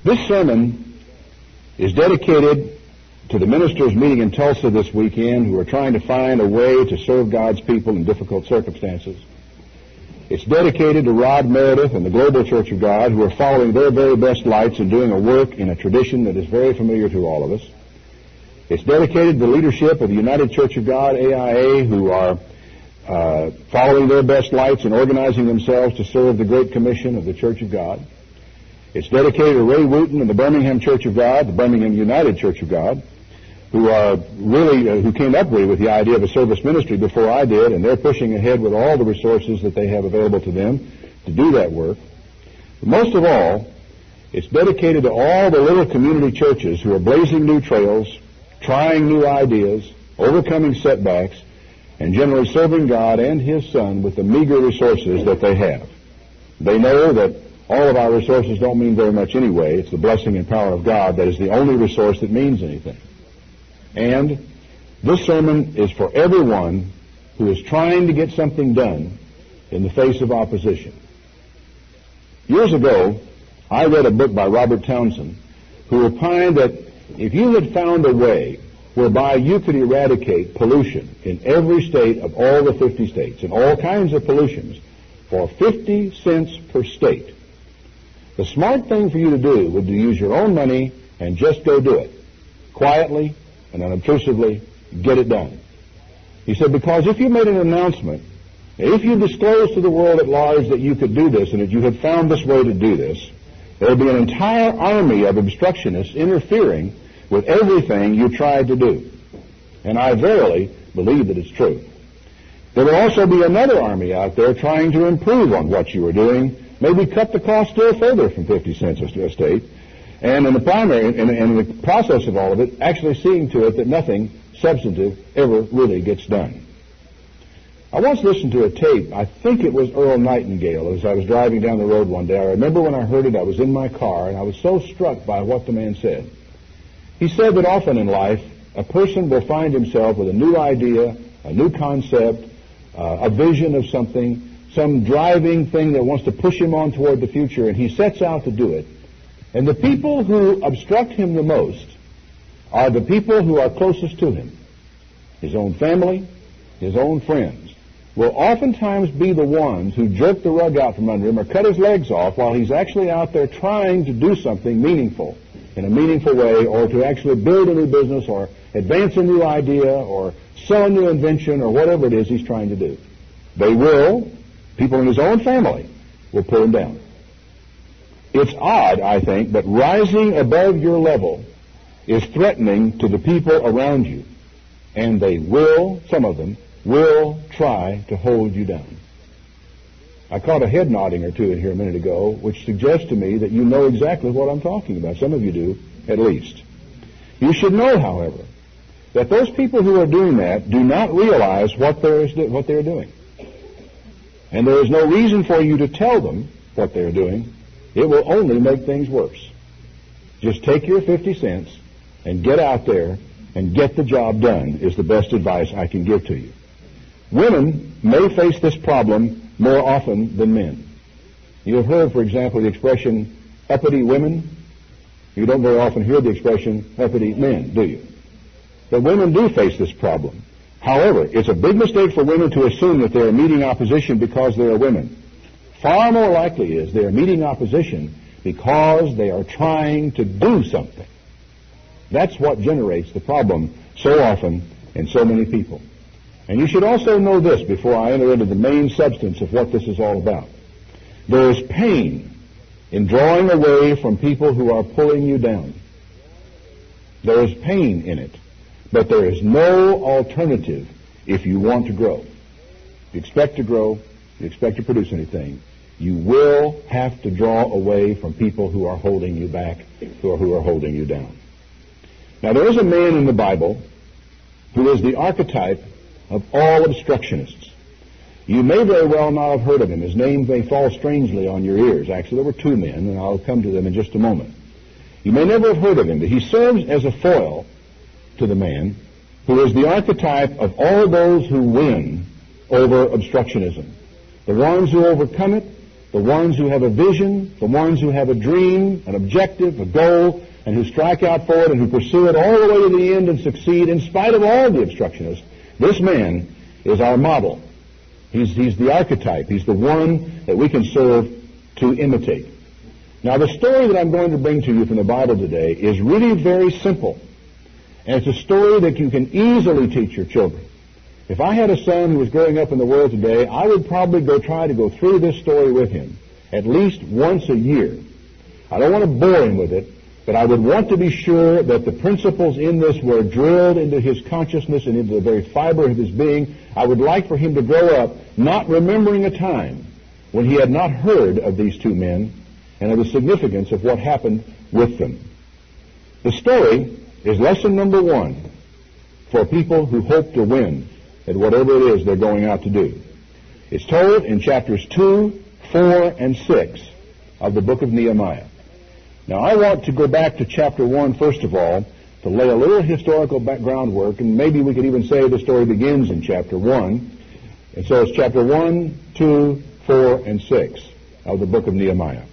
This sermon is dedicated to the ministers meeting in Tulsa this weekend who are trying to find a way to serve God's people in difficult circumstances. It's dedicated to Rod Meredith and the Global Church of God, who are following their very best lights and doing a work in a tradition that is very familiar to all of us. It's dedicated to the leadership of the United Church of God, AIA, who are following their best lights and organizing themselves to serve the Great Commission of the Church of God. It's dedicated to Ray Wooten and the Birmingham Church of God, the Birmingham United Church of God, who came up with the idea of a service ministry before I did, and they're pushing ahead with all the resources that they have available to them to do that work. But most of all, it's dedicated to all the little community churches who are blazing new trails, trying new ideas, overcoming setbacks, and generally serving God and His Son with the meager resources that they have. They know that all of our resources don't mean very much anyway. It's the blessing and power of God that is the only resource that means anything. And this sermon is for everyone who is trying to get something done in the face of opposition. Years ago, I read a book by Robert Townsend who opined that if you had found a way whereby you could eradicate pollution in every state of all the 50 states, and all kinds of pollutions, for 50 cents per state, the smart thing for you to do would be to use your own money and just go do it. Quietly and unobtrusively, get it done. He said, because if you made an announcement, if you disclosed to the world at large that you could do this and that you had found this way to do this, there would be an entire army of obstructionists interfering with everything you tried to do. And I verily believe that it's true. There will also be another army out there trying to improve on what you were doing, maybe cut the cost still further from 50 cents a state, and in the process of all of it, actually seeing to it that nothing substantive ever really gets done. I once listened to a tape, I think it was Earl Nightingale, as I was driving down the road one day. I remember when I heard it, I was in my car, and I was so struck by what the man said. He said that often in life, a person will find himself with a new idea, a new concept, a vision of something, some driving thing that wants to push him on toward the future, and he sets out to do it. And the people who obstruct him the most are the people who are closest to him. His own family, his own friends will oftentimes be the ones who jerk the rug out from under him or cut his legs off while he's actually out there trying to do something meaningful in a meaningful way, or to actually build a new business or advance a new idea or sell a new invention or whatever it is he's trying to do. People in his own family will pull him down. It's odd, I think, but rising above your level is threatening to the people around you, and they will, some of them, will try to hold you down. I caught a head nodding or two in here a minute ago, which suggests to me that you know exactly what I'm talking about. Some of you do, at least. You should know, however, that those people who are doing that do not realize what they're doing. And there is no reason for you to tell them what they're doing. It will only make things worse. Just take your 50 cents and get out there and get the job done is the best advice I can give to you. Women may face this problem more often than men. You have heard, for example, the expression uppity women. You don't very often hear the expression uppity men, do you? But women do face this problem. However, it's a big mistake for women to assume that they are meeting opposition because they are women. Far more likely is they are meeting opposition because they are trying to do something. That's what generates the problem so often in so many people. And you should also know this before I enter into the main substance of what this is all about. There is pain in drawing away from people who are pulling you down. There is pain in it, but there is no alternative if you want to grow. If you expect to grow, if you expect to produce anything, you will have to draw away from people who are holding you back or who are holding you down. Now, there is a man in the Bible who is the archetype of all obstructionists. You may very well not have heard of him. His name may fall strangely on your ears. Actually, there were two men, and I'll come to them in just a moment. You may never have heard of him, but he serves as a foil to the man who is the archetype of all those who win over obstructionism. The ones who overcome it, the ones who have a vision, the ones who have a dream, an objective, a goal, and who strike out for it and who pursue it all the way to the end and succeed in spite of all the obstructionists. This man is our model. He's the archetype. He's the one that we can serve to imitate. Now, the story that I'm going to bring to you from the Bible today is really very simple. And it's a story that you can easily teach your children. If I had a son who was growing up in the world today, I would probably try to go through this story with him at least once a year. I don't want to bore him with it, but I would want to be sure that the principles in this were drilled into his consciousness and into the very fiber of his being. I would like for him to grow up not remembering a time when he had not heard of these two men and of the significance of what happened with them. The story is lesson number 1 for people who hope to win at whatever it is they're going out to do. It's told in chapters 2, 4, and 6 of the book of Nehemiah. Now, I want to go back to chapter 1, first of all, to lay a little historical background work, and maybe we could even say the story begins in chapter 1. And so it's chapter 1, 2, 4, and 6 of the book of Nehemiah.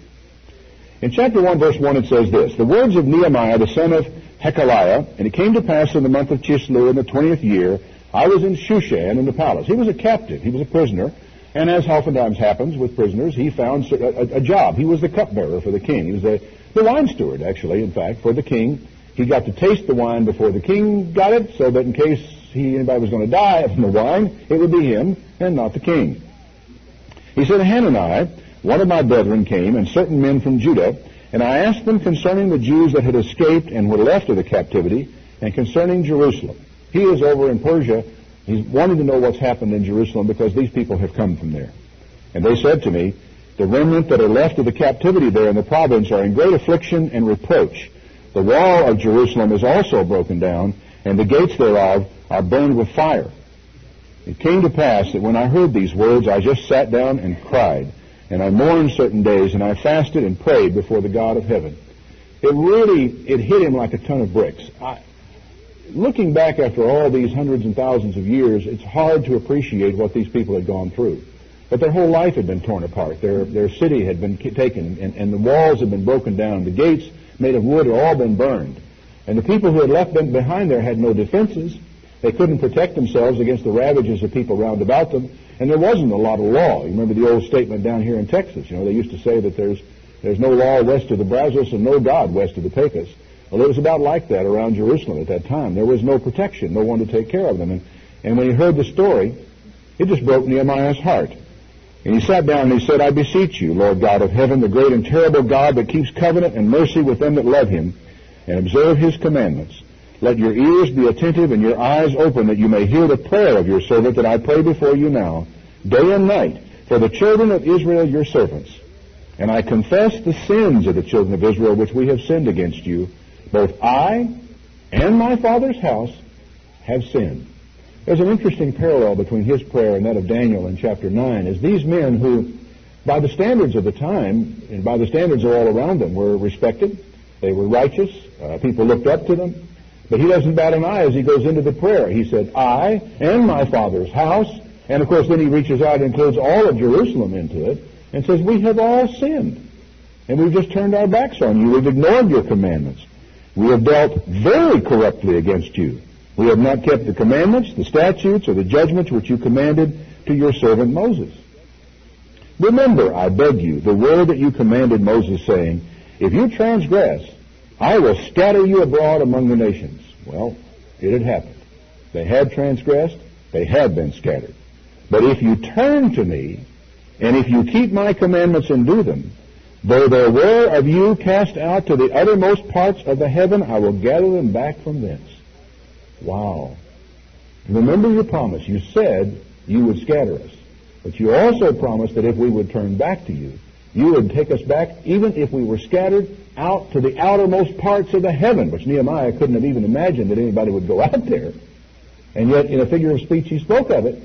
In chapter 1, verse 1, it says this: "The words of Nehemiah, the son of Hekeliah, and it came to pass in the month of Chislev in the 20th year, I was in Shushan in the palace." He was a captive. He was a prisoner. And as oftentimes happens with prisoners, he found a job. He was the cupbearer for the king. He was the wine steward, actually, in fact, for the king. He got to taste the wine before the king got it, so that in case anybody was going to die from the wine, it would be him and not the king. He said, "Hanani, one of my brethren, came, and certain men from Judah, and I asked them concerning the Jews that had escaped and were left of the captivity, and concerning Jerusalem." He is over in Persia. He's wanting to know what's happened in Jerusalem because these people have come from there. "And they said to me, the remnant that are left of the captivity there in the province are in great affliction and reproach. The wall of Jerusalem is also broken down, and the gates thereof are burned with fire. It came to pass that when I heard these words, I just sat down and cried, and I mourned certain days, and I fasted and prayed before the God of heaven." It hit him like a ton of bricks. Looking back after all these hundreds and thousands of years, it's hard to appreciate what these people had gone through. But their whole life had been torn apart. Their city had been taken, and the walls had been broken down. The gates made of wood had all been burned. And the people who had left them behind there had no defenses. They couldn't protect themselves against the ravages of people round about them. And there wasn't a lot of law. You remember the old statement down here in Texas. They used to say that there's no law west of the Brazos and no God west of the Pecos. Well, it was about like that around Jerusalem at that time. There was no protection, no one to take care of them. And when he heard the story, it just broke Nehemiah's heart. And he sat down and he said, "I beseech you, Lord God of heaven, the great and terrible God that keeps covenant and mercy with them that love him and observe his commandments, let your ears be attentive and your eyes open, that you may hear the prayer of your servant that I pray before you now, day and night, for the children of Israel your servants. And I confess the sins of the children of Israel which we have sinned against you. Both I and my father's house have sinned." There's an interesting parallel between his prayer and that of Daniel in chapter 9, as these men who, by the standards of the time, and by the standards of all around them, were respected, they were righteous, people looked up to them, but he doesn't bat an eye as he goes into the prayer. He said, "I and my father's house," and of course then he reaches out and includes all of Jerusalem into it, and says, "We have all sinned, and we've just turned our backs on you. We've ignored your commandments. We have dealt very corruptly against you. We have not kept the commandments, the statutes, or the judgments which you commanded to your servant Moses. Remember, I beg you, the word that you commanded Moses, saying, if you transgress, I will scatter you abroad among the nations." Well, it had happened. They had transgressed. They had been scattered. "But if you turn to me, and if you keep my commandments and do them, though there were of you cast out to the uttermost parts of the heaven, I will gather them back from thence." Wow. Remember your promise. You said you would scatter us. But you also promised that if we would turn back to you, you would take us back, even if we were scattered, out to the outermost parts of the heaven, which Nehemiah couldn't have even imagined that anybody would go out there. And yet, in a figure of speech, he spoke of it.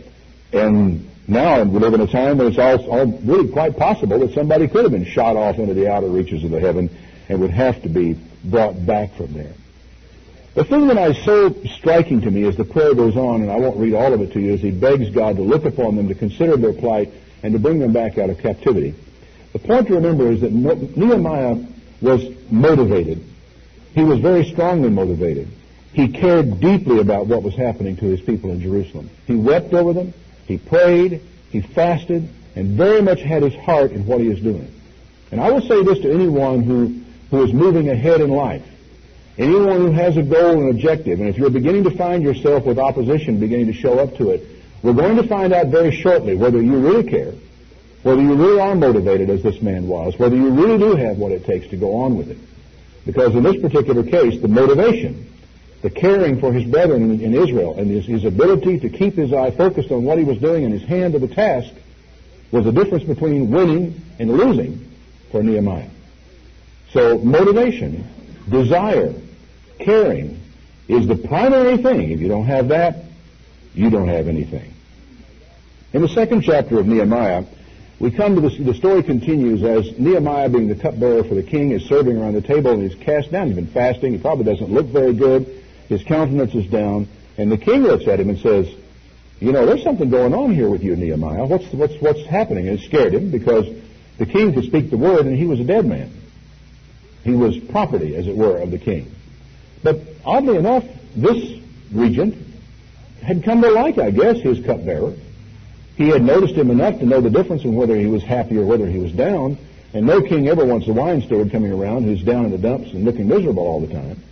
And now we live in a time when it's all really quite possible that somebody could have been shot off into the outer reaches of the heaven and would have to be brought back from there. The thing that is so striking to me as the prayer goes on, and I won't read all of it to you, as he begs God to look upon them, to consider their plight, and to bring them back out of captivity. The point to remember is that Nehemiah was motivated. He was very strongly motivated. He cared deeply about what was happening to his people in Jerusalem. He wept over them, he prayed, he fasted, and very much had his heart in what he was doing. And I will say this to anyone who is moving ahead in life, anyone who has a goal and objective, and if you're beginning to find yourself with opposition beginning to show up to it, we're going to find out very shortly whether you really care, whether you really are motivated as this man was, whether you really do have what it takes to go on with it. Because in this particular case, the motivation, the caring for his brethren in Israel, and his ability to keep his eye focused on what he was doing and his hand to the task was the difference between winning and losing for Nehemiah. So motivation, desire, caring is the primary thing. If you don't have that, you don't have anything. In the second chapter of Nehemiah, we come to the story continues as Nehemiah, being the cupbearer for the king, is serving around the table and he's cast down. He's been fasting. He probably doesn't look very good. His countenance is down. And the king looks at him and says, you know, there's something going on here with you, Nehemiah. What's happening? And it scared him because the king could speak the word and he was a dead man. He was property, as it were, of the king. But oddly enough, this regent had come to like, I guess, his cupbearer. He had noticed him enough to know the difference in whether he was happy or whether he was down. And no king ever wants a wine steward coming around who's down in the dumps and looking miserable all the time.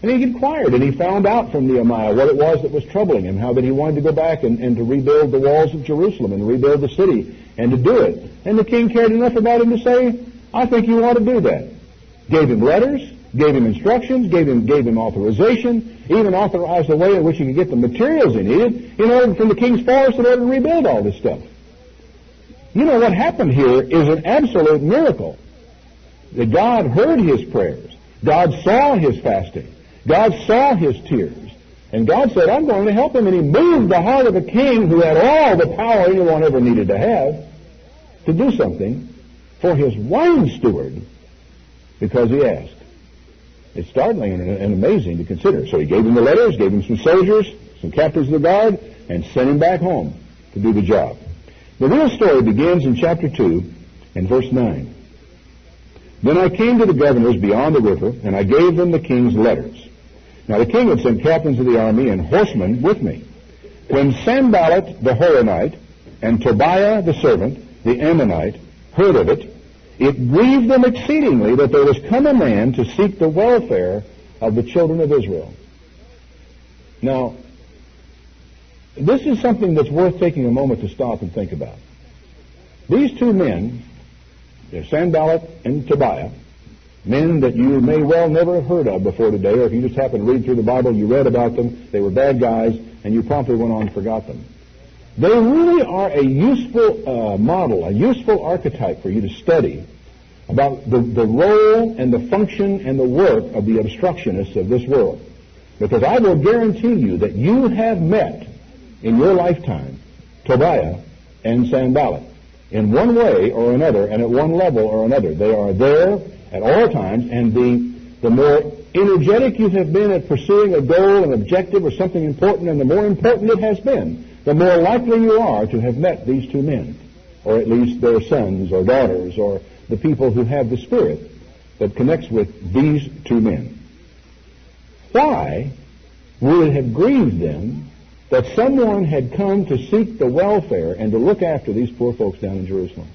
And he inquired, and he found out from Nehemiah what it was that was troubling him, how that he wanted to go back and to rebuild the walls of Jerusalem and rebuild the city and to do it. And the king cared enough about him to say, I think you ought to do that. Gave him letters, gave him instructions, gave him authorization, even authorized the way in which he could get the materials he needed in order from the king's forest in order to rebuild all this stuff. You know, what happened here is an absolute miracle. That God heard his prayers. God saw his fasting. God saw his tears. And God said, I'm going to help him. And he moved the heart of a king who had all the power anyone ever needed to have to do something for his wine steward because he asked. It's startling and amazing to consider. So he gave him the letters, gave him some soldiers, some captains of the guard, and sent him back home to do the job. The real story begins in chapter 2 and verse 9. Then I came to the governors beyond the river, and I gave them the king's letters. Now the king had sent captains of the army and horsemen with me. When Sanballat the Horonite and Tobiah the servant, the Ammonite, heard of it, it grieved them exceedingly that there was come a man to seek the welfare of the children of Israel. Now, this is something that's worth taking a moment to stop and think about. These two men, Sanballat and Tobiah, men that you may well never have heard of before today, or if you just happen to read through the Bible, you read about them, they were bad guys, and you promptly went on and forgot them. They really are a useful model, a useful archetype for you to study about the role and the function and the work of the obstructionists of this world. Because I will guarantee you that you have met in your lifetime Tobiah and Sanballat in one way or another and at one level or another. They are there at all times, and the more energetic you have been at pursuing a goal, an objective, or something important, and the more important it has been, the more likely you are to have met these two men, or at least their sons or daughters, or the people who have the spirit that connects with these two men. Why would it have grieved them that someone had come to seek the welfare and to look after these poor folks down in Jerusalem?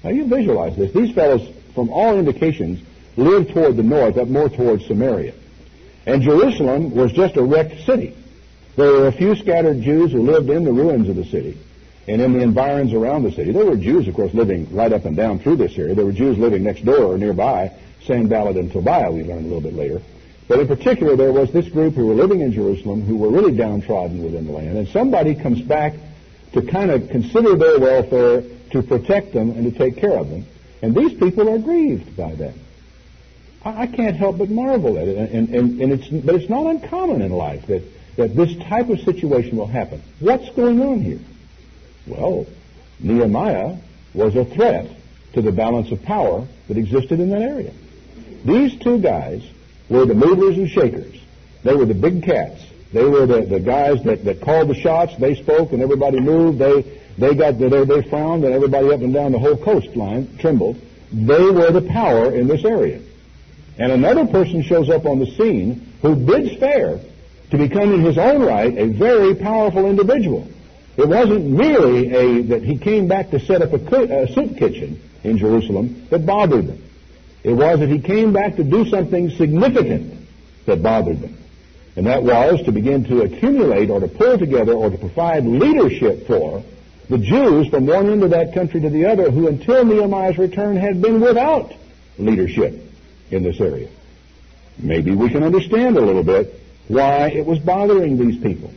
Now you visualize this. These fellows, from all indications, lived toward the north, up more towards Samaria. And Jerusalem was just a wrecked city. There were a few scattered Jews who lived in the ruins of the city and in the environs around the city. There were Jews, of course, living right up and down through this area. There were Jews living next door or nearby, Sanballat and Tobiah, we learned a little bit later. But in particular, there was this group who were living in Jerusalem who were really downtrodden within the land. And somebody comes back to kind of consider their welfare, to protect them, and to take care of them. And these people are grieved by that. I can't help but marvel at it. But it's not uncommon in life that this type of situation will happen. What's going on here? Well, Nehemiah was a threat to the balance of power that existed in that area. These two guys were the movers and shakers. They were the big cats. They were the guys that called the shots. They spoke and everybody moved. They frowned and everybody up and down the whole coastline trembled they were the power in this area. And another person shows up on the scene who bids fair to become in his own right a very powerful individual. It wasn't merely that he came back to set up a soup kitchen in Jerusalem that bothered them. It was that he came back to do something significant that bothered them. And that was to begin to accumulate or to pull together or to provide leadership for the Jews from one end of that country to the other who until Nehemiah's return had been without leadership in this area. Maybe we can understand a little bit why it was bothering these people.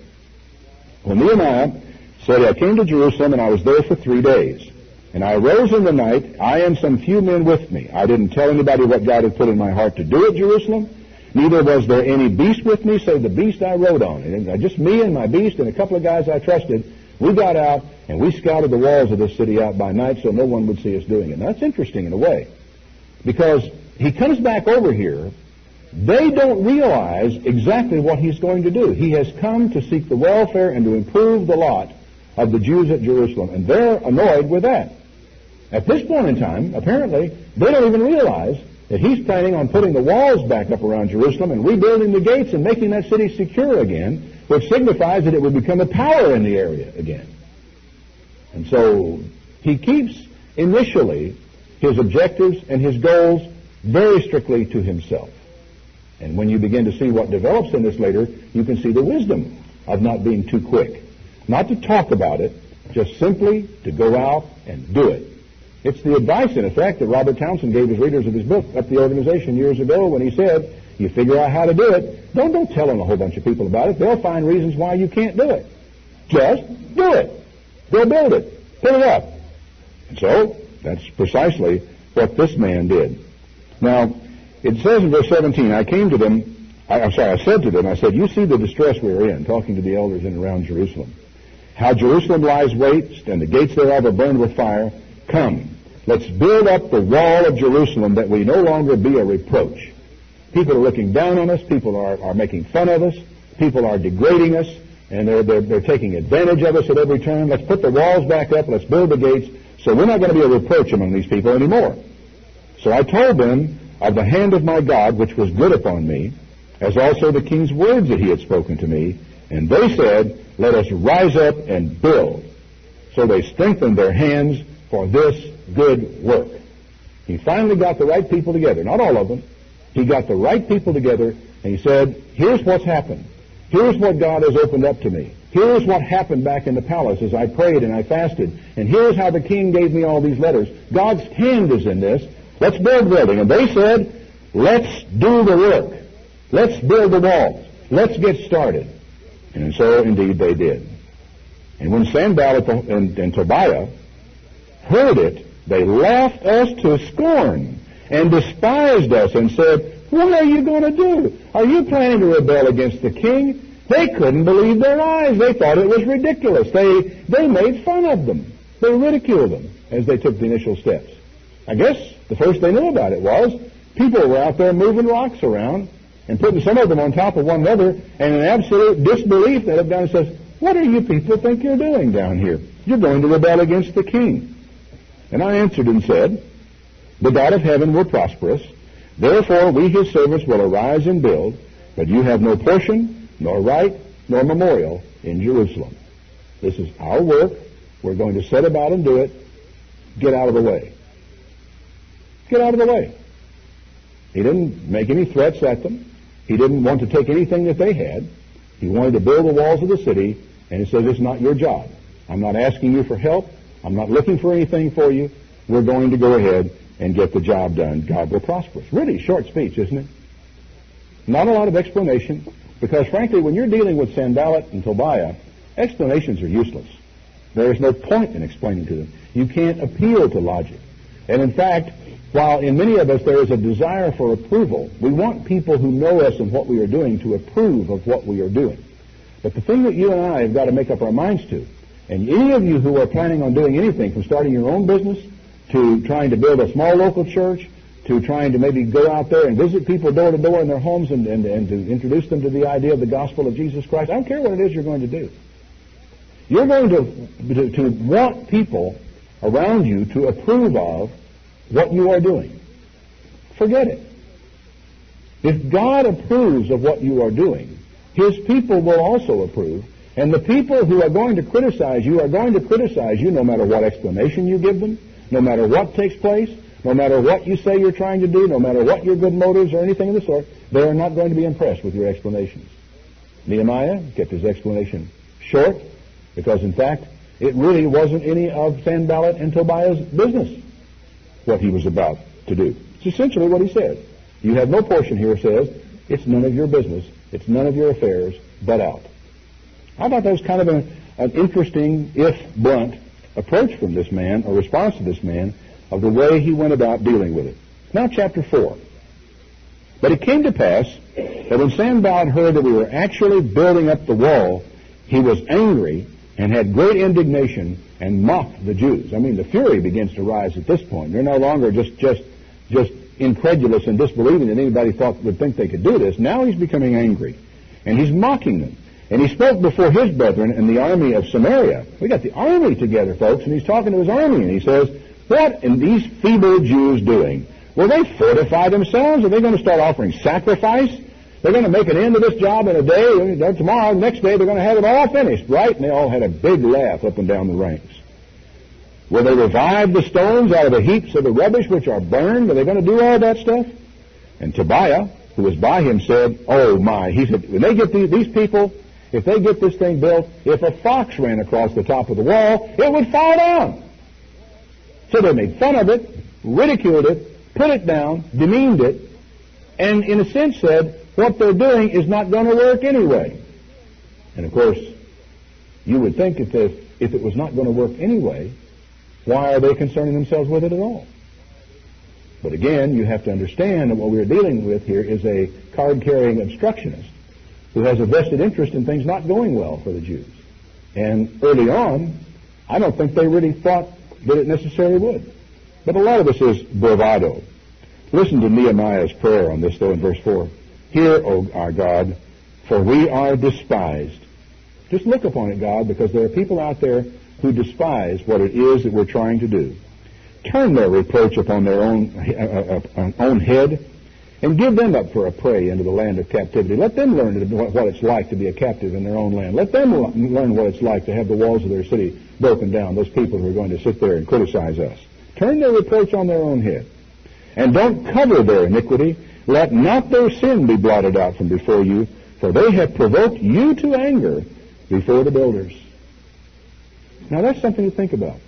Well, Nehemiah said, I came to Jerusalem and I was there for 3 days. And I arose in the night, I and some few men with me. I didn't tell anybody what God had put in my heart to do at Jerusalem. Neither was there any beast with me, save the beast I rode on. And just me and my beast and a couple of guys I trusted, we got out and we scouted the walls of this city out by night so no one would see us doing it. Now, that's interesting in a way, because he comes back over here. They don't realize exactly what he's going to do. He has come to seek the welfare and to improve the lot of the Jews at Jerusalem, and they're annoyed with that. At this point in time, apparently, they don't even realize that he's planning on putting the walls back up around Jerusalem and rebuilding the gates and making that city secure again, which signifies that it would become a power in the area again. And so he keeps initially his objectives and his goals very strictly to himself. And when you begin to see what develops in this later, you can see the wisdom of not being too quick. Not to talk about it, just simply to go out and do it. It's the advice, in effect, that Robert Townsend gave his readers of his book, Up the Organization, years ago when he said, you figure out how to do it. Don't tell a whole bunch of people about it. They'll find reasons why you can't do it. Just do it. Go build it. Put it up. And so, that's precisely what this man did. Now, it says in verse 17, I said to them, I said, you see the distress we are in, talking to the elders in and around Jerusalem. How Jerusalem lies waste, and the gates thereof are burned with fire. Come, let's build up the wall of Jerusalem, that we no longer be a reproach. People are looking down on us. People are making fun of us. People are degrading us, and they're taking advantage of us at every turn. Let's put the walls back up. Let's build the gates, so we're not going to be a reproach among these people anymore. So I told them of the hand of my God, which was good upon me, as also the king's words that he had spoken to me. And they said, let us rise up and build. So they strengthened their hands for this good work. He finally got the right people together. Not all of them. He got the right people together, and he said, here's what's happened. Here's what God has opened up to me. Here's what happened back in the palace as I prayed and I fasted. And here's how the king gave me all these letters. God's hand is in this. Let's build building. And they said, let's do the work. Let's build the walls. Let's get started. And so, indeed, they did. And when Sanballat and Tobiah heard it, they laughed us to scorn and despised us and said, what are you going to do? Are you planning to rebel against the king? They couldn't believe their eyes. They thought it was ridiculous. They made fun of them. They ridiculed them as they took the initial steps. I guess the first they knew about it was people were out there moving rocks around and putting some of them on top of one another, and in absolute disbelief they looked down and says, what do you people think you're doing down here? You're going to rebel against the king. And I answered and said, the God of heaven will prosper us. Therefore we his servants will arise and build, but you have no portion, nor right, nor memorial in Jerusalem. This is our work. We're going to set about and do it. Get out of the way. Get out of the way. He didn't make any threats at them. He didn't want to take anything that they had. He wanted to build the walls of the city, and he says, it's not your job. I'm not asking you for help. I'm not looking for anything for you. We're going to go ahead and get the job done. God will prosper us. Really short speech, isn't it? Not a lot of explanation, because frankly, when you're dealing with Sanballat and Tobiah, explanations are useless. There is no point in explaining to them. You can't appeal to logic. And in fact, while in many of us there is a desire for approval, we want people who know us and what we are doing to approve of what we are doing. But the thing that you and I have got to make up our minds to, and any of you who are planning on doing anything from starting your own business to trying to build a small local church to trying to maybe go out there and visit people door to door in their homes and to introduce them to the idea of the gospel of Jesus Christ, I don't care what it is you're going to do. You're going to want people around you to approve of what you are doing, forget it. If God approves of what you are doing, His people will also approve. And the people who are going to criticize you are going to criticize you no matter what explanation you give them, no matter what takes place, no matter what you say you're trying to do, no matter what your good motives or anything of the sort. They are not going to be impressed with your explanations. Nehemiah kept his explanation short because, in fact, it really wasn't any of Sanballat and Tobiah's business what he was about to do. It's essentially what he said. You have no portion here, says, it's none of your business, it's none of your affairs, but out. I thought that was kind of an interesting, if blunt, approach from this man, or response to this man, of the way he went about dealing with it. Now chapter 4. But it came to pass that when Sanballat heard that we were actually building up the wall, he was angry and had great indignation and mocked the Jews. I mean, the fury begins to rise at this point. They're no longer just incredulous and disbelieving that anybody would think they could do this. Now he's becoming angry, and he's mocking them. And he spoke before his brethren in the army of Samaria. We got the army together, folks, and he's talking to his army, and he says, what are these feeble Jews doing? Will they fortify themselves? Are they going to start offering sacrifice? They're going to make an end of this job in a day. Tomorrow, next day, they're going to have it all finished, right? And they all had a big laugh up and down the ranks. Will they revive the stones out of the heaps of the rubbish which are burned? Are they going to do all that stuff? And Tobiah, who was by him, said, oh my, he said, when they get these people, if they get this thing built, if a fox ran across the top of the wall, it would fall down. So they made fun of it, ridiculed it, put it down, demeaned it, and in a sense said, what they're doing is not going to work anyway. And of course, you would think if it was not going to work anyway, why are they concerning themselves with it at all? But again, you have to understand that what we're dealing with here is a card-carrying obstructionist who has a vested interest in things not going well for the Jews. And early on, I don't think they really thought that it necessarily would. But a lot of this is bravado. Listen to Nehemiah's prayer on this, though, in verse 4. Hear, O our God, for we are despised. Just look upon it, God, because there are people out there who despise what it is that we're trying to do. Turn their reproach upon their own head, and give them up for a prey into the land of captivity. Let them learn what it's like to be a captive in their own land. Let them learn what it's like to have the walls of their city broken down, those people who are going to sit there and criticize us. Turn their reproach on their own head. And don't cover their iniquity. Let not their sin be blotted out from before you, for they have provoked you to anger before the builders. Now that's something to think about.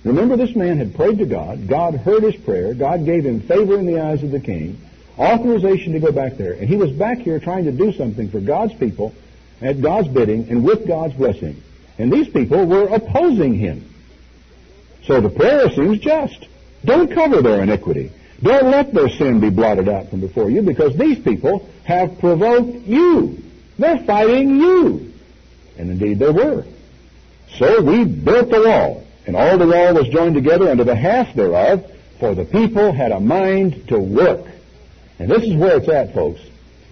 Remember, this man had prayed to God. God heard his prayer. God gave him favor in the eyes of the king, authorization to go back there. And he was back here trying to do something for God's people at God's bidding and with God's blessing. And these people were opposing him. So the prayer seems just. Don't cover their iniquity. Don't let their sin be blotted out from before you, because these people have provoked you. They're fighting you. And indeed they were. So we built the wall. And all the wall was joined together unto the half thereof, for the people had a mind to work. And this is where it's at, folks.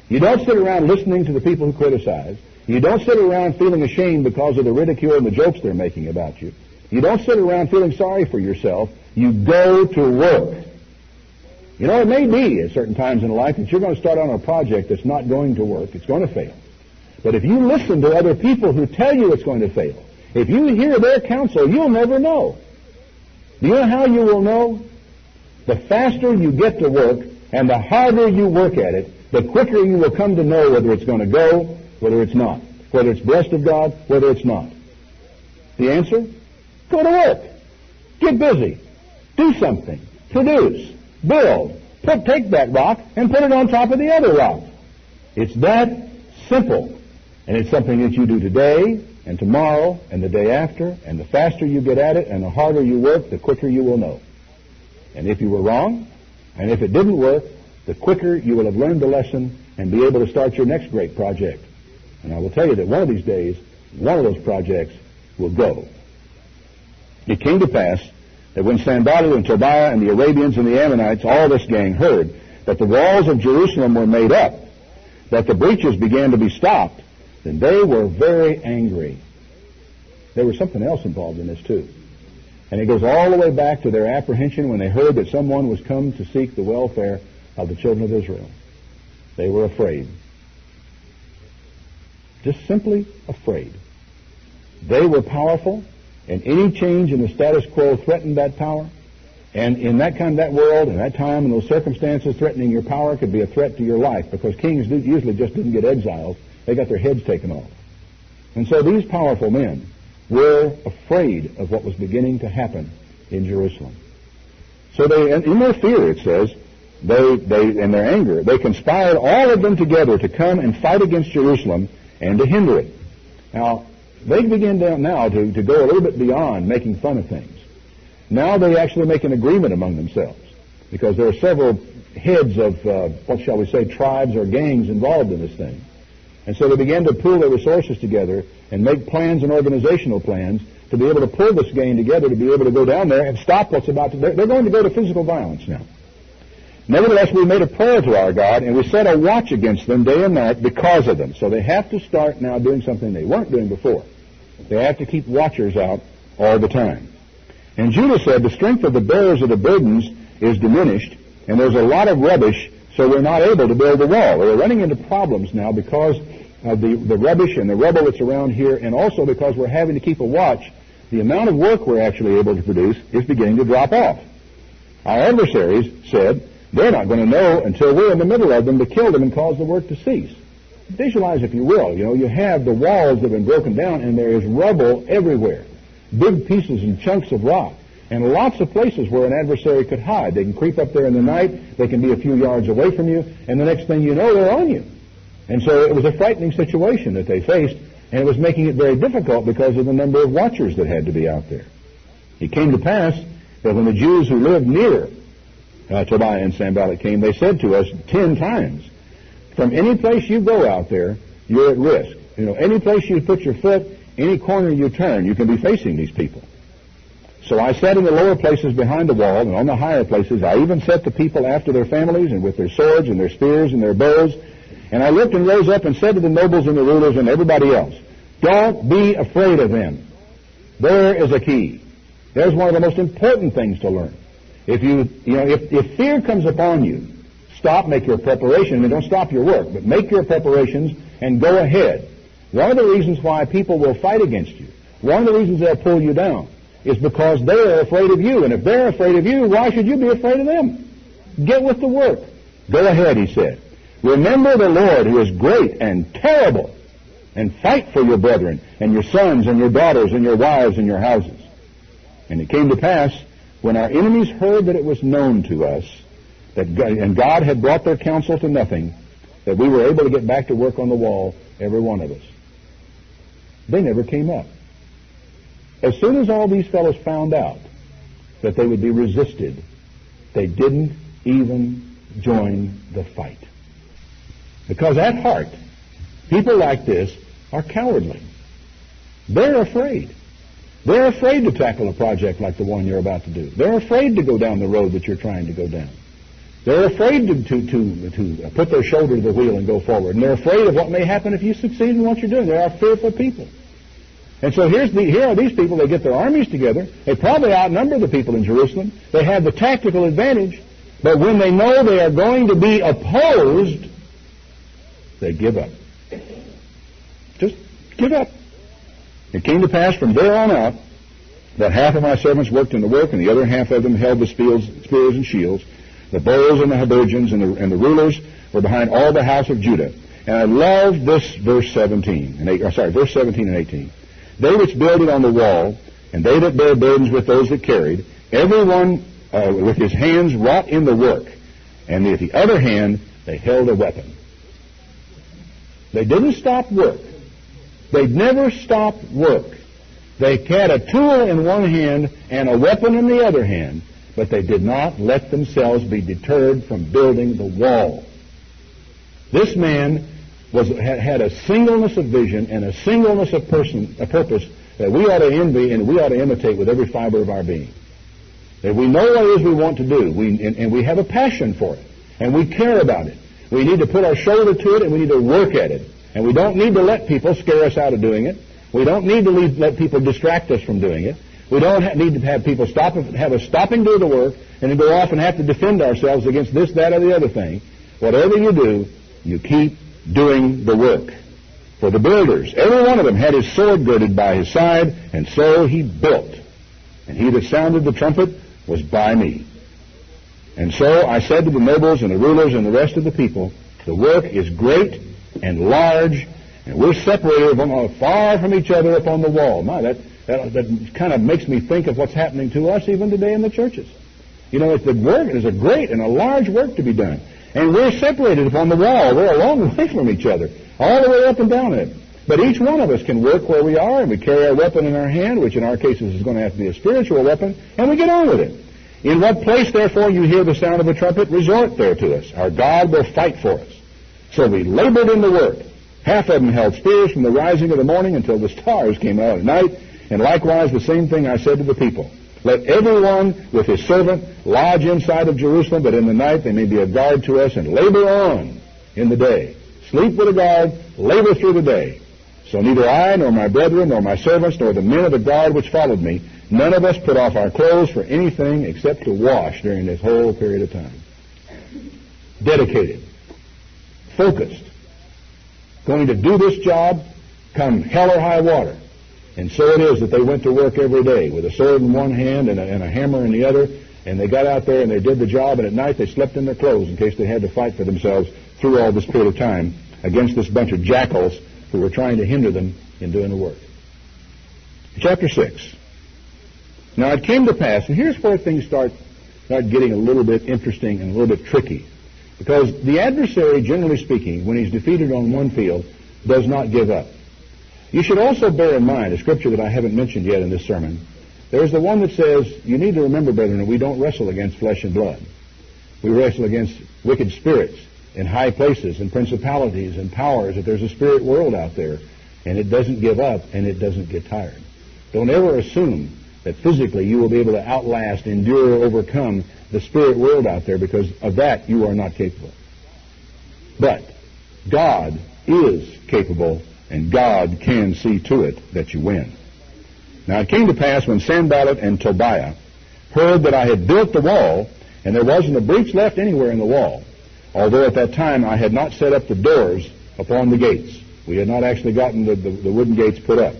You don't sit around listening to the people who criticize. You don't sit around feeling ashamed because of the ridicule and the jokes they're making about you. You don't sit around feeling sorry for yourself. You go to work. You know, it may be at certain times in life that you're going to start on a project that's not going to work. It's going to fail. But if you listen to other people who tell you it's going to fail, if you hear their counsel, you'll never know. Do you know how you will know? The faster you get to work and the harder you work at it, the quicker you will come to know whether it's going to go, whether it's not, whether it's blessed of God, whether it's not. The answer? Go to work. Get busy. Do something. Produce. Build. Take that rock and put it on top of the other rock. It's that simple. And it's something that you do today and tomorrow and the day after, and the faster you get at it and the harder you work, the quicker you will know. And if you were wrong, and if it didn't work, the quicker you will have learned the lesson and be able to start your next great project. And I will tell you that one of these days, one of those projects will go. It came to pass that when Sanballat and Tobiah and the Arabians and the Ammonites, all this gang, heard that the walls of Jerusalem were made up, that the breaches began to be stopped, then they were very angry. There was something else involved in this too. And it goes all the way back to their apprehension when they heard that someone was come to seek the welfare of the children of Israel. They were afraid. Just simply afraid. They were powerful, and any change in the status quo threatened that power. And in that world, in that time, in those circumstances, threatening your power could be a threat to your life, because kings usually just didn't get exiled. They got their heads taken off. And so these powerful men were afraid of what was beginning to happen in Jerusalem. So they, in their fear, it says, in their anger, they conspired all of them together to come and fight against Jerusalem and to hinder it. Now, they begin now to go a little bit beyond making fun of things. Now they actually make an agreement among themselves, because there are several heads of, what shall we say, tribes or gangs involved in this thing. And so they began to pool their resources together and make plans and organizational plans to be able to pull this gang together to be able to go down there and stop what's about to... They're going to go to physical violence now. Nevertheless, we made a prayer to our God, and we set a watch against them day and night because of them. So they have to start now doing something they weren't doing before. They have to keep watchers out all the time. And Judah said, the strength of the bearers of the burdens is diminished, and there's a lot of rubbish, so we're not able to build the wall. We're running into problems now because of the rubbish and the rubble that's around here, and also because we're having to keep a watch. The amount of work we're actually able to produce is beginning to drop off. Our adversaries said, they're not going to know until we're in the middle of them to kill them and cause the work to cease. Visualize, if you will, you have the walls that have been broken down, and there is rubble everywhere. Big pieces and chunks of rock, and lots of places where an adversary could hide. They can creep up there in the night, they can be a few yards away from you, and the next thing you know, they're on you. And so it was a frightening situation that they faced, and it was making it very difficult because of the number of watchers that had to be out there. It came to pass that when the Jews who lived near Tobiah and Sanballat came, they said to us 10 times, from any place you go out there, you're at risk. Any place you put your foot, any corner you turn, you can be facing these people. So I sat in the lower places behind the wall, and on the higher places I even set the people after their families and with their swords and their spears and their bows. And I looked and rose up and said to the nobles and the rulers and everybody else, don't be afraid of them. There is a key. There's one of the most important things to learn. If fear comes upon you, make your preparation. And don't stop your work, but make your preparations and go ahead. One of the reasons why people will fight against you, one of the reasons they'll pull you down, is because they are afraid of you. And if they're afraid of you, why should you be afraid of them? Get with the work. Go ahead, he said. Remember the Lord, who is great and terrible, and fight for your brethren and your sons and your daughters and your wives and your houses. And it came to pass, when our enemies heard that it was known to us, and God had brought their counsel to nothing, that we were able to get back to work on the wall, every one of us. They never came up. As soon as all these fellows found out that they would be resisted, they didn't even join the fight. Because at heart, people like this are cowardly. They're afraid. They're afraid to tackle a project like the one you're about to do. They're afraid to go down the road that you're trying to go down. They're afraid to put their shoulder to the wheel and go forward. And they're afraid of what may happen if you succeed in what you're doing. They are fearful people. And so here are these people. They get their armies together. They probably outnumber the people in Jerusalem. They have the tactical advantage. But when they know they are going to be opposed, they give up. Just give up. It came to pass from there on out that half of my servants worked in the work, and the other half of them held the spears and shields. The bows and the habergeons and the rulers were behind all the house of Judah. And I love this verse 17 and 18. They which builded on the wall, and they that bare burdens with those that carried, everyone with his hands wrought in the work, and with the other hand they held a weapon. They didn't stop work. They never stopped work. They had a tool in one hand and a weapon in the other hand, but they did not let themselves be deterred from building the wall. This man had a singleness of vision and a singleness of purpose that we ought to envy and we ought to imitate with every fiber of our being. That we know what it is we want to do, and we have a passion for it, and we care about it. We need to put our shoulder to it, and we need to work at it. And we don't need to let people scare us out of doing it. We don't need to let people distract us from doing it. We don't need to have people have us stopping to do the work and then go off and have to defend ourselves against this, that, or the other thing. Whatever you do, you keep doing the work. For the builders, every one of them had his sword girded by his side, and so he built. And he that sounded the trumpet was by me. And so I said to the nobles and the rulers and the rest of the people, the work is great and large, and we're separated far from each other upon the wall. Now, that kind of makes me think of what's happening to us even today in the churches. You know, the work is a great and a large work to be done. And we're separated upon the wall. We're a long way from each other, all the way up and down it. But each one of us can work where we are, and we carry our weapon in our hand, which in our cases is going to have to be a spiritual weapon, and we get on with it. In what place, therefore, you hear the sound of a trumpet, resort there to us. Our God will fight for us. So we labored in the work. Half of them held spears from the rising of the morning until the stars came out at night, and likewise the same thing I said to the people. Let everyone with his servant lodge inside of Jerusalem, but in the night they may be a guard to us, and labor on in the day. Sleep with a guard, labor through the day. So neither I, nor my brethren, nor my servants, nor the men of the guard which followed me, none of us put off our clothes for anything except to wash during this whole period of time. Dedicated. Focused. Going to do this job, come hell or high water. And so it is that they went to work every day with a sword in one hand and a hammer in the other, and they got out there and they did the job, and at night they slept in their clothes in case they had to fight for themselves through all this period of time against this bunch of jackals who were trying to hinder them in doing the work. Chapter 6. Now it came to pass, and here's where things start getting a little bit interesting and a little bit tricky, because the adversary, generally speaking, when he's defeated on one field, does not give up. You should also bear in mind a scripture that I haven't mentioned yet in this sermon. There's the one that says, you need to remember, brethren, that we don't wrestle against flesh and blood. We wrestle against wicked spirits in high places and principalities and powers, that there's a spirit world out there, and it doesn't give up and it doesn't get tired. Don't ever assume that physically you will be able to outlast, endure, overcome the spirit world out there, because of that you are not capable. But God is capable, and God can see to it that you win. Now it came to pass when Sanballat and Tobiah heard that I had built the wall, and there wasn't a breach left anywhere in the wall, although at that time I had not set up the doors upon the gates. We had not actually gotten the wooden gates put up.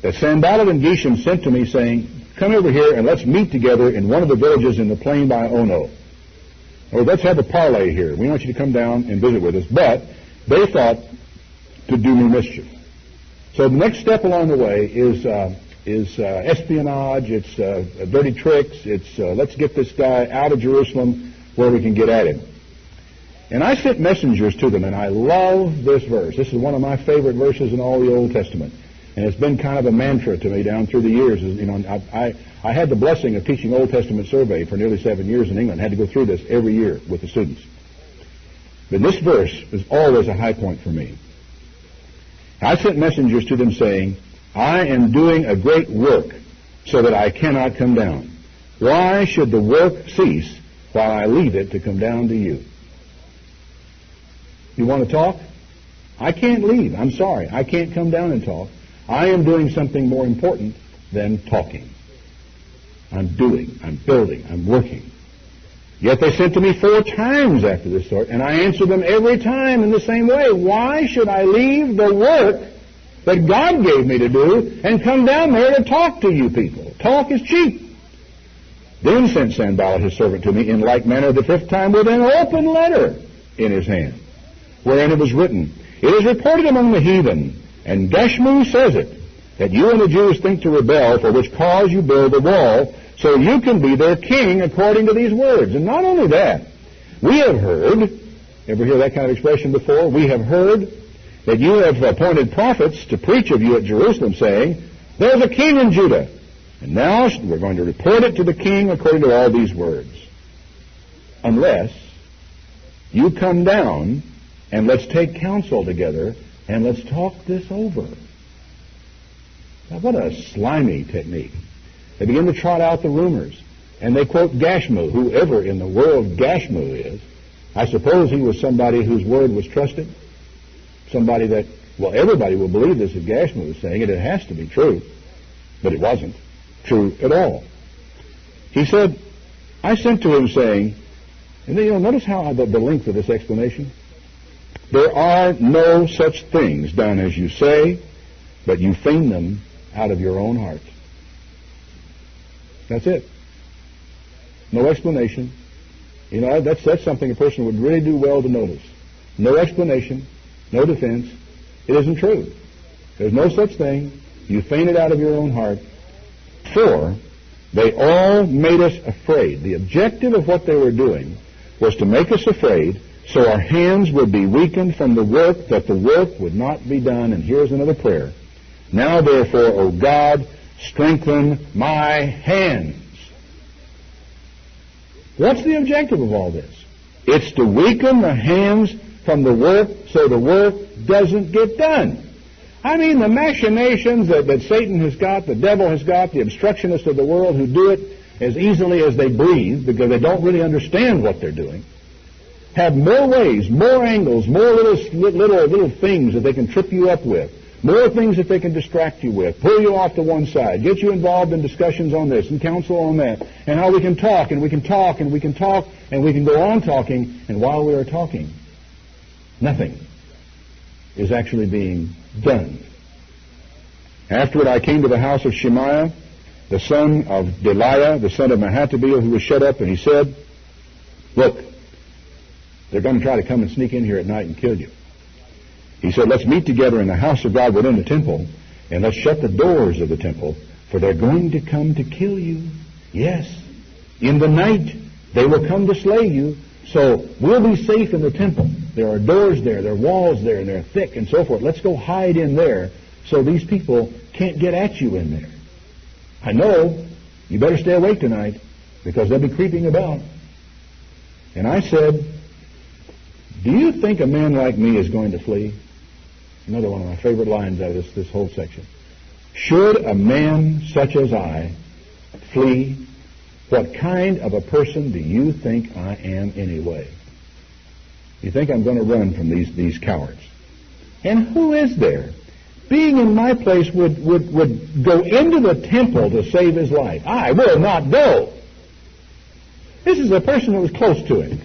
That Sanballat and Geshem sent to me, saying, come over here and let's meet together in one of the villages in the plain by Ono. Or let's have a parley here. We want you to come down and visit with us. But they thought to do me mischief. So the next step along the way is espionage. It's dirty tricks. It's let's get this guy out of Jerusalem where we can get at him. And I sent messengers to them, and I love this verse. This is one of my favorite verses in all the Old Testament. And it's been kind of a mantra to me down through the years. You know, I had the blessing of teaching Old Testament survey for nearly 7 years in England. I had to go through this every year with the students. But this verse is always a high point for me. I sent messengers to them saying, I am doing a great work so that I cannot come down. Why should the work cease while I leave it to come down to you? You want to talk? I can't leave. I'm sorry. I can't come down and talk. I am doing something more important than talking. I'm doing, I'm building, I'm working. Yet they sent to me 4 times after this sort, and I answered them every time in the same way. Why should I leave the work that God gave me to do and come down there to talk to you people? Talk is cheap. Then sent Sanballat his servant to me in like manner the 5th time with an open letter in his hand, wherein it was written, it is reported among the heathen, and Gashmu says it, that you and the Jews think to rebel, for which cause you build the wall, so you can be their king according to these words. And not only that, we have heard, ever hear that kind of expression before? We have heard that you have appointed prophets to preach of you at Jerusalem, saying, there's a king in Judah. And now we're going to report it to the king according to all these words. Unless you come down and let's take counsel together and let's talk this over. Now, what a slimy technique. They begin to trot out the rumors, and they quote Gashmu, whoever in the world Gashmu is. I suppose he was somebody whose word was trusted, somebody that, well, everybody will believe this if Gashmu is saying it. It has to be true, but it wasn't. true at all. He said, I sent to him saying, and then, notice how the length of this explanation. There are no such things done as you say, but you feign them out of your own heart. That's it. No explanation. That's something a person would really do well to notice. No explanation, no defense. It isn't true. There's no such thing. You feign it out of your own heart. For they all made us afraid. The objective of what they were doing was to make us afraid so our hands would be weakened from the work, that the work would not be done. And here's another prayer. Now therefore, O God, strengthen my hands. What's the objective of all this? It's to weaken the hands from the work so the work doesn't get done. I mean, the machinations that Satan has got, the devil has got, the obstructionists of the world who do it as easily as they breathe because they don't really understand what they're doing, have more ways, more angles, more little things that they can trip you up with, more things that they can distract you with, pull you off to one side, get you involved in discussions on this and counsel on that, and how we can talk and we can talk and we can talk and we can go on talking, and while we are talking, nothing is actually being done. Afterward I came to the house of Shemaiah, the son of Deliah, the son of Mahatabeel, who was shut up, and he said, look, they're going to try to come and sneak in here at night and kill you. He said, let's meet together in the house of God within the temple, and let's shut the doors of the temple, for they're going to come to kill you. Yes, in the night they will come to slay you, so we'll be safe in the temple. There are doors there, there are walls there, and they're thick and so forth. Let's go hide in there so these people can't get at you in there. I know you better stay awake tonight because they'll be creeping about. And I said, do you think a man like me is going to flee? Another one of my favorite lines out of this whole section. Should a man such as I flee? What kind of a person do you think I am anyway? You think I'm going to run from these cowards? And who is there, being in my place, would go into the temple to save his life? I will not go. This is a person that was close to him,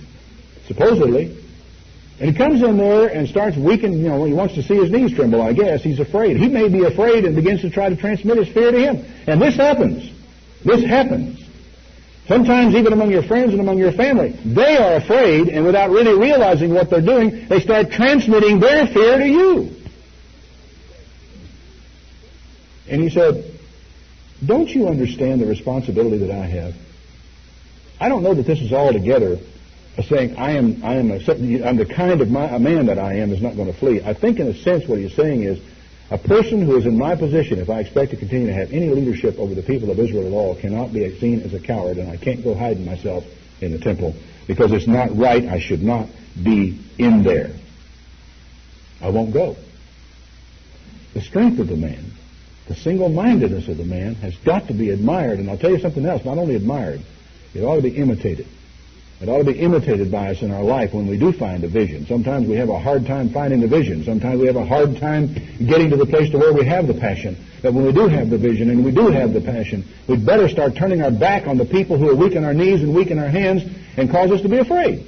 supposedly. And he comes in there and starts weakening, he wants to see his knees tremble, I guess. He's afraid. He may be afraid and begins to try to transmit his fear to him. And this happens. This happens. Sometimes even among your friends and among your family. They are afraid, and without really realizing what they're doing, they start transmitting their fear to you. And he said, don't you understand the responsibility that I have? I don't know that this is altogether saying I'm the kind of a man that I am is not going to flee. I think in a sense what he's saying is a person who is in my position, if I expect to continue to have any leadership over the people of Israel at all, cannot be seen as a coward, and I can't go hiding myself in the temple because it's not right. I should not be in there. I won't go. The strength of the man, the single-mindedness of the man has got to be admired, and I'll tell you something else, not only admired, it ought to be imitated. It ought to be imitated by us in our life when we do find a vision. Sometimes we have a hard time finding the vision. Sometimes we have a hard time getting to the place to where we have the passion. But when we do have the vision and we do have the passion, we'd better start turning our back on the people who are weak in our knees and weak in our hands and cause us to be afraid.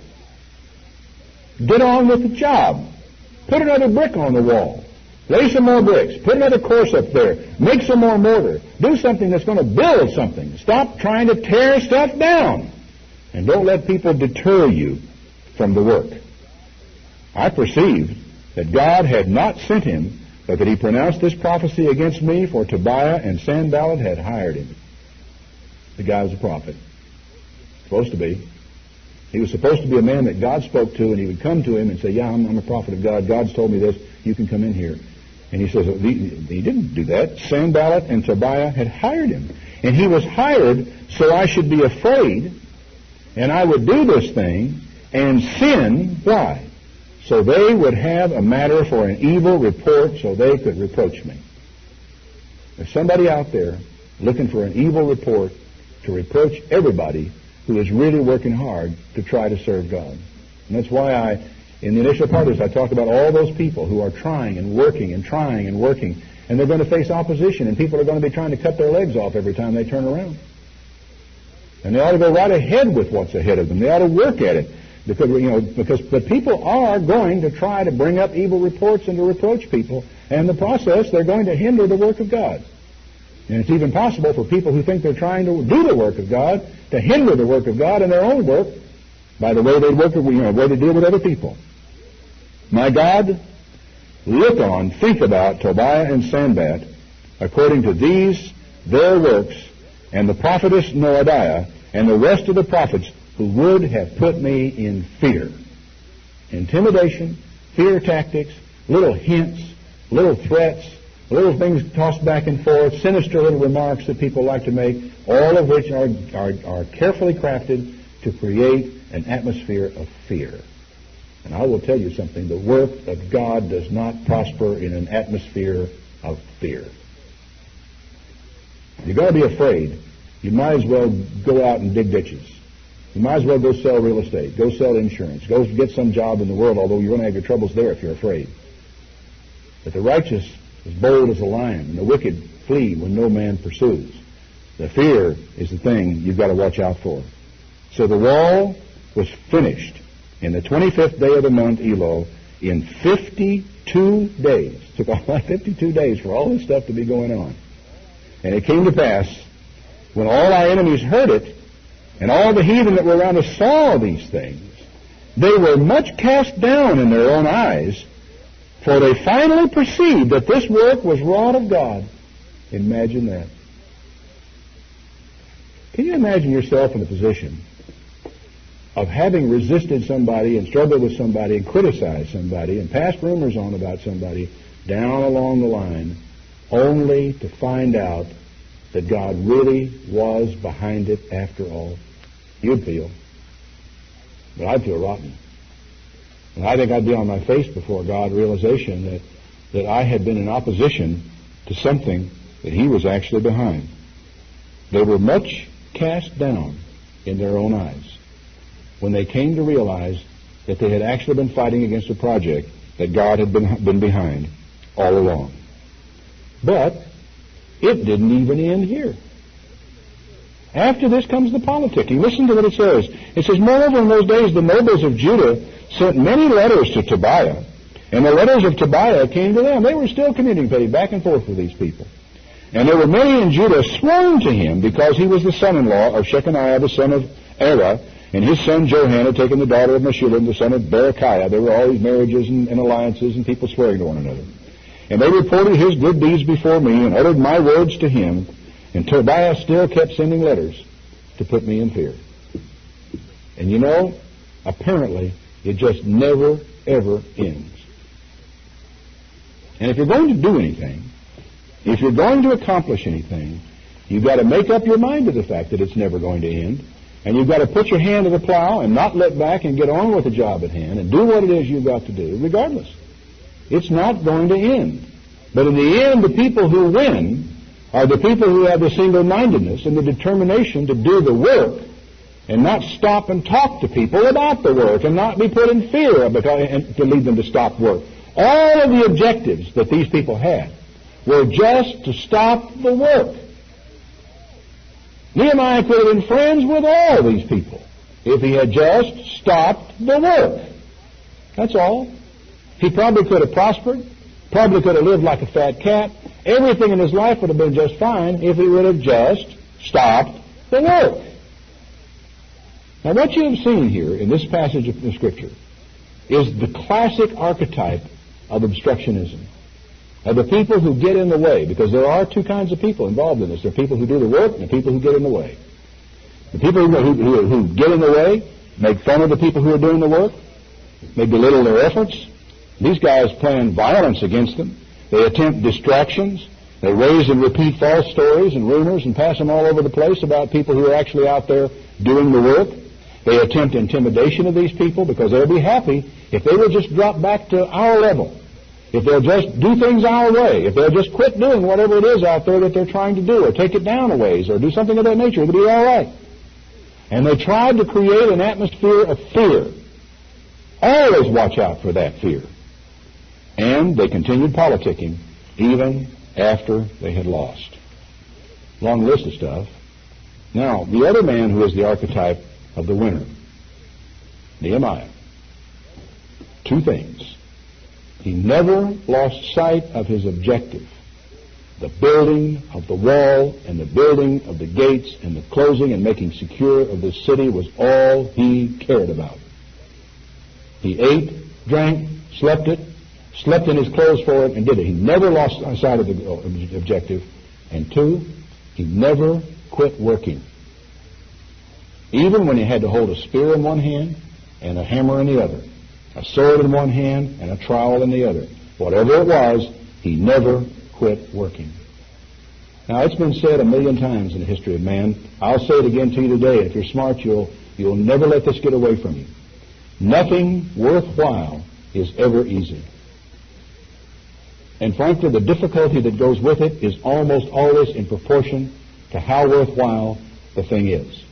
Get on with the job. Put another brick on the wall. Lay some more bricks. Put another course up there. Make some more mortar. Do something that's going to build something. Stop trying to tear stuff down. And don't let people deter you from the work. I perceived that God had not sent him, but that he pronounced this prophecy against me, for Tobiah and Sanballat had hired him. The guy was a prophet. Supposed to be. He was supposed to be a man that God spoke to, and he would come to him and say, yeah, I'm a prophet of God. God's told me this. You can come in here. And he says, he didn't do that. Sanballat and Tobiah had hired him. And he was hired so I should be afraid, and I would do this thing and sin. Why? So they would have a matter for an evil report so they could reproach me. There's somebody out there looking for an evil report to reproach everybody who is really working hard to try to serve God. And that's why in the initial part of this, I talk about all those people who are trying and working and trying and working. And they're going to face opposition, and people are going to be trying to cut their legs off every time they turn around. And they ought to go right ahead with what's ahead of them. They ought to work at it. But people are going to try to bring up evil reports and to reproach people. And in the process, they're going to hinder the work of God. And it's even possible for people who think they're trying to do the work of God to hinder the work of God in their own work by the way they work, the way they deal with other people. My God, look on, think about Tobiah and Sanballat according to these their works, and the prophetess Noadiah and the rest of the prophets who would have put me in fear. Intimidation, fear tactics, little hints, little threats, little things tossed back and forth, sinister little remarks that people like to make, all of which are carefully crafted to create an atmosphere of fear. And I will tell you something, the work of God does not prosper in an atmosphere of fear. If you're going to be afraid, you might as well go out and dig ditches. You might as well go sell real estate, go sell insurance, go get some job in the world, although you're going to have your troubles there if you're afraid. But the righteous is bold as a lion, and the wicked flee when no man pursues. The fear is the thing you've got to watch out for. So the wall was finished in the 25th day of the month, Elul, in 52 days. It took all 52 days for all this stuff to be going on. And it came to pass, when all our enemies heard it, and all the heathen that were around us saw these things, they were much cast down in their own eyes, for they finally perceived that this work was wrought of God. Imagine that. Can you imagine yourself in the position of having resisted somebody and struggled with somebody and criticized somebody and passed rumors on about somebody down along the line, only to find out that God really was behind it after all? You'd feel. But I'd feel rotten. And I think I'd be on my face before God, realization that I had been in opposition to something that He was actually behind. They were much cast down in their own eyes when they came to realize that they had actually been fighting against a project that God had been behind all along. But it didn't even end here. After this comes the politicking. Listen to what it says. It says, moreover, in those days the nobles of Judah sent many letters to Tobiah, and the letters of Tobiah came to them. They were still communicating back and forth with these people. And there were many in Judah sworn to him, because he was the son-in-law of Shechaniah, the son of Erah, and his son Johan had taken the daughter of Meshullam, the son of Berechiah. There were all these marriages and alliances and people swearing to one another. And they reported his good deeds before me and uttered my words to him. And Tobiah still kept sending letters to put me in fear. And you know, apparently, it just never, ever ends. And if you're going to do anything, if you're going to accomplish anything, you've got to make up your mind to the fact that it's never going to end. And you've got to put your hand to the plow and not let back and get on with the job at hand and do what it is you've got to do, regardless. It's not going to end. But in the end, the people who win are the people who have the single-mindedness and the determination to do the work and not stop and talk to people about the work and not be put in fear and to lead them to stop work. All of the objectives that these people had were just to stop the work. Nehemiah could have been friends with all these people if he had just stopped the work. That's all. He probably could have prospered, probably could have lived like a fat cat. Everything in his life would have been just fine if he would have just stopped the work. Now, what you have seen here in this passage of the Scripture is the classic archetype of obstructionism, of the people who get in the way, because there are two kinds of people involved in this. There are people who do the work and the people who get in the way. The people who get in the way make fun of the people who are doing the work, they belittle their efforts. These guys plan violence against them. They attempt distractions. They raise and repeat false stories and rumors and pass them all over the place about people who are actually out there doing the work. They attempt intimidation of these people because they'll be happy if they will just drop back to our level, if they'll just do things our way, if they'll just quit doing whatever it is out there that they're trying to do, or take it down a ways, or do something of that nature. It'll be all right. And they tried to create an atmosphere of fear. Always watch out for that fear. And they continued politicking even after they had lost. Long list of stuff. Now, the other man who is the archetype of the winner, Nehemiah. Two things. He never lost sight of his objective. The building of the wall and the building of the gates and the closing and making secure of the city was all he cared about. He ate, drank, slept in his clothes for it, and did it. He never lost sight of the objective. And two, he never quit working. Even when he had to hold a spear in one hand and a hammer in the other, a sword in one hand and a trowel in the other. Whatever it was, he never quit working. Now, it's been said 1,000,000 times in the history of man. I'll say it again to you today. If you're smart, you'll never let this get away from you. Nothing worthwhile is ever easy. And frankly, the difficulty that goes with it is almost always in proportion to how worthwhile the thing is.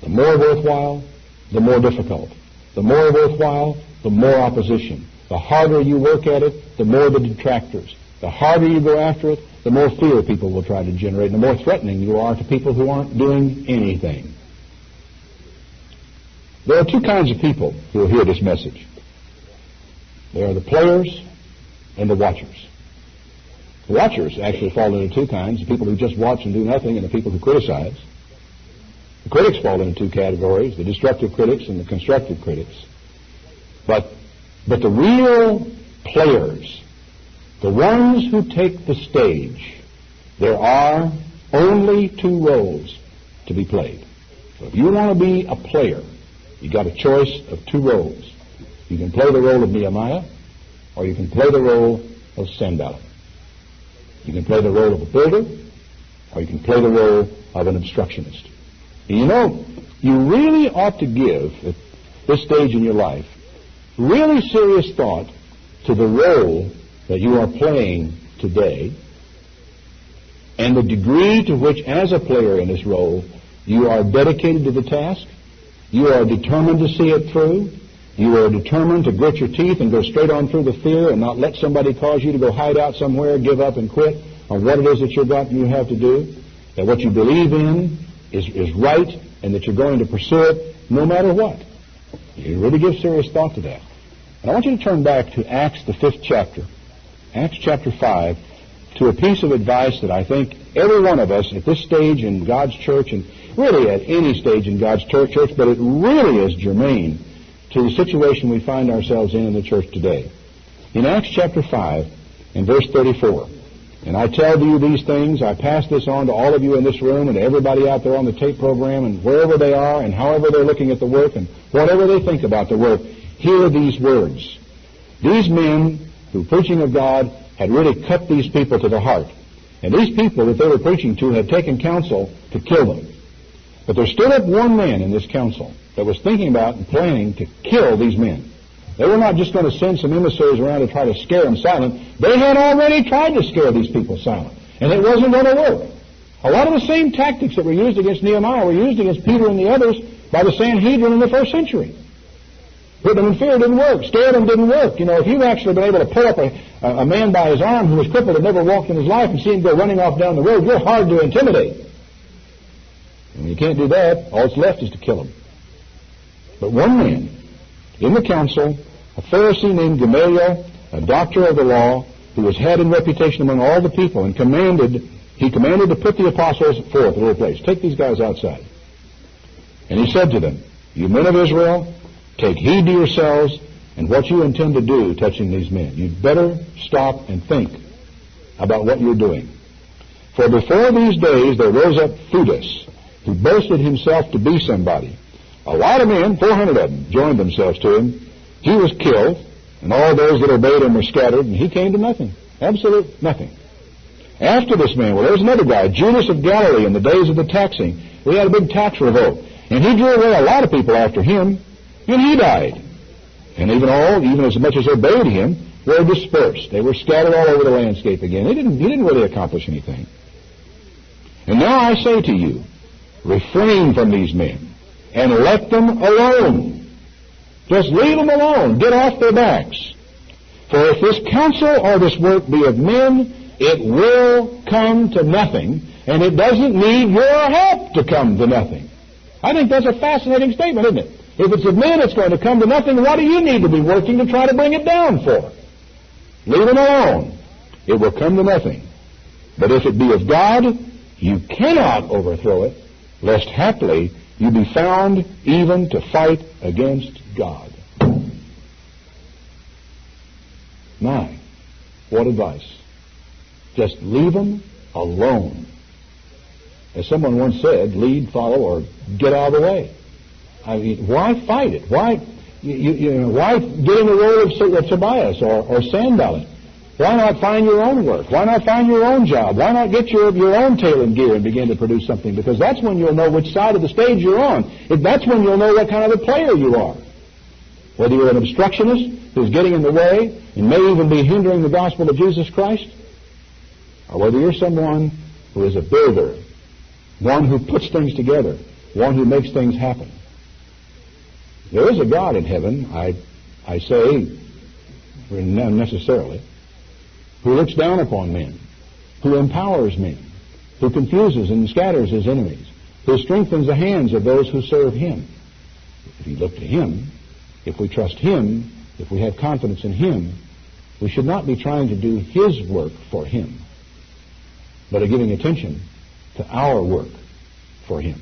The more worthwhile, the more difficult. The more worthwhile, the more opposition. The harder you work at it, the more the detractors. The harder you go after it, the more fear people will try to generate, and the more threatening you are to people who aren't doing anything. There are two kinds of people who will hear this message. There are the players and the watchers. The watchers actually fall into two kinds, the people who just watch and do nothing and the people who criticize. The critics fall into two categories, the destructive critics and the constructive critics. But the real players, the ones who take the stage, there are only two roles to be played. So if you want to be a player, you got a choice of two roles. You can play the role of Nehemiah, or you can play the role of Sanballat. You can play the role of a builder, or you can play the role of an obstructionist. And you know, you really ought to give, at this stage in your life, really serious thought to the role that you are playing today and the degree to which, as a player in this role, you are dedicated to the task, you are determined to see it through, you are determined to grit your teeth and go straight on through the fear and not let somebody cause you to go hide out somewhere, give up and quit on what it is that you have to do, that what you believe in is right and that you're going to pursue it no matter what. You really give serious thought to that. And I want you to turn back to Acts, the 5th chapter, Acts chapter 5, to a piece of advice that I think every one of us at this stage in God's church, and really at any stage in God's church, but it really is germane to the situation we find ourselves in the church today. In Acts chapter 5, in verse 34, and I tell you these things, I pass this on to all of you in this room and to everybody out there on the tape program and wherever they are and however they're looking at the work and whatever they think about the work, hear these words. These men who, preaching of God, had really cut these people to the heart. And these people that they were preaching to had taken counsel to kill them. But there stood up one man in this council that was thinking about and planning to kill these men. They were not just going to send some emissaries around to try to scare them silent. They had already tried to scare these people silent, and it wasn't going to work. A lot of the same tactics that were used against Nehemiah were used against Peter and the others by the Sanhedrin in the first century. Put them in fear didn't work. Scare them didn't work. You know, if you've actually been able to pull up a man by his arm who was crippled and never walked in his life and see him go running off down the road, you're hard to intimidate. And you can't do that. All that's left is to kill him. But one man in the council, a Pharisee named Gamaliel, a doctor of the law, who was had in reputation among all the people, and he commanded to put the apostles forth at a place. Take these guys outside. And he said to them, you men of Israel, take heed to yourselves and what you intend to do touching these men. You'd better stop and think about what you're doing. For before these days there rose up Theudas, who boasted himself to be somebody. A lot of men, 400 of them, joined themselves to him. He was killed, and all those that obeyed him were scattered, and he came to nothing. Absolute nothing. After this man, well, there was another guy, Judas of Galilee, in the days of the taxing. We had a big tax revolt, and he drew away a lot of people after him, and he died. And even as much as obeyed him, were dispersed. They were scattered all over the landscape again. He didn't really accomplish anything. And now I say to you, refrain from these men, and let them alone. Just leave them alone. Get off their backs. For if this counsel or this work be of men, it will come to nothing, and it doesn't need your help to come to nothing. I think that's a fascinating statement, isn't it? If it's of men it's going to come to nothing, what do you need to be working to try to bring it down for? Leave it alone. It will come to nothing. But if it be of God, you cannot overthrow it, lest haply you be found even to fight against God. My, what advice. Just leave them alone. As someone once said, lead, follow, or get out of the way. I mean, why fight it? Why, why get in the role of Tobias or Sanballat? Why not find your own work? Why not find your own job? Why not get your own tail and gear and begin to produce something? Because that's when you'll know which side of the stage you're on. That's when you'll know what kind of a player you are. Whether you're an obstructionist who's getting in the way and may even be hindering the gospel of Jesus Christ, or whether you're someone who is a builder, one who puts things together, one who makes things happen. There is a God in heaven, I say, not necessarily, who looks down upon men, who empowers men, who confuses and scatters his enemies, who strengthens the hands of those who serve him. If you look to him, if we trust him, if we have confidence in him, we should not be trying to do his work for him, but are giving attention to our work for him.